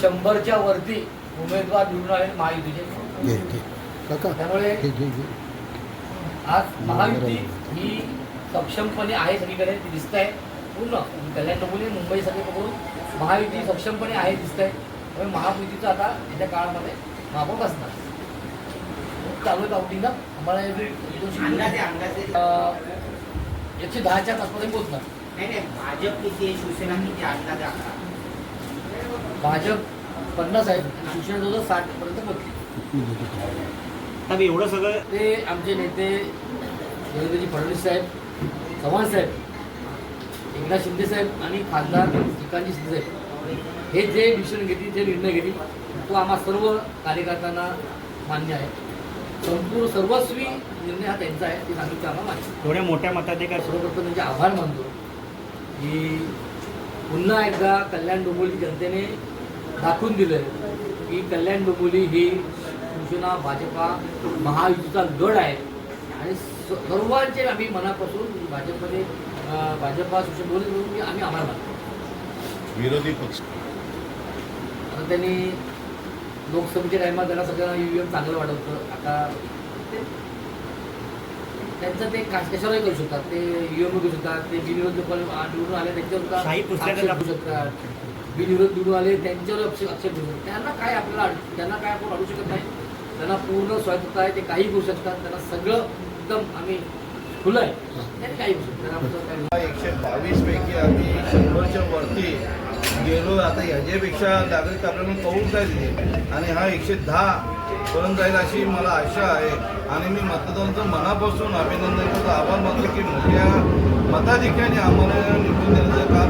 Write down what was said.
100च्या वरती उमेदवार निवडून आले महायुतीचे. त्यामुळे आज महायुती ही सक्षमपणे आहे, सगळीकडे ती दिसत आहे पूर्ण. कल्याण डोंबिवली मुंबई सगळे बघून महायुती सक्षमपणे आहे दिसत आहे. त्यामुळे महायुतीचं आता येत्या काळामध्ये महापौर असणार. चालू आहे काउंटिंग. आम्हाला 110च्या आसपास पोहोचणार. नाही भाजप किती आहे, शिवसेना किती अंदाज आहे? भाजप 50 आहे, शिवसेना जवळ 60 पर्यंत पोहोचली. आता एवढं सगळं ते आमचे नेते देवेंद्रजी फडणवीस साहेब, चव्हाण साहेब, एकनाथ शिंदे साहेब आणि खासदार श्रीकांतजी शिंदे साहेब हे जे डिसिजन घेतील, जे निर्णय घेतील तो आम्हा सर्व कार्यकर्त्यांना मान्य आहे. संपूर्ण सर्वस्वी निर्णय हा त्यांचा आहे, ते सांगितलं आम्हाला मान्य. एवढ्या मोठ्या मताधिकार सर्वप्रथम त्यांचे आभार मानतो की पुन्हा एकदा कल्याण डोंबिवली जनतेने दाखवून दिलं की कल्याण डोंबिवली ही शिवसेना भाजपा महायुतीचा गड आहे. आणि सर्वांचे आम्ही मनापासून भाजपमध्ये भाजपा शिवसेना दोन्ही मिळून आम्ही आभार मानतो. विरोधी पक्ष आता त्यांनी लोकसभेच्या टायमात त्यांना सगळ्यांना EVM चांगलं वाटत होतं. आता त्यांचं ते कशावरही करू शकतात, ते EVM करू शकतात, ते बिनविरोध निवडून आले त्यांच्यावर आक्षेप टाकू शकतात, बिनविरोध निवडून आले त्यांच्यावर आक्षेप करू शकतात. त्यांना काय आपण अडू शकत नाही. त्यांना पूर्ण स्वायत्तता आहे, ते काही करू शकतात. त्यांना सगळं एकदम आम्ही खुलं आहे, त्यांनी काही करू शकतात. 122 पैकी आम्ही 100च्या वरती गेलो. आता ह्याच्यापेक्षा नागरिक आपल्याला कौल काय दिले आणि हा 110 पर्यंत जाईल अशी मला आशा आहे. आणि मी मतदारांचं मनापासून अभिनंदन करतो, आभार मानतो की मोठ्या मताधिक्याने आम्हाला निवडून देण्याचं काम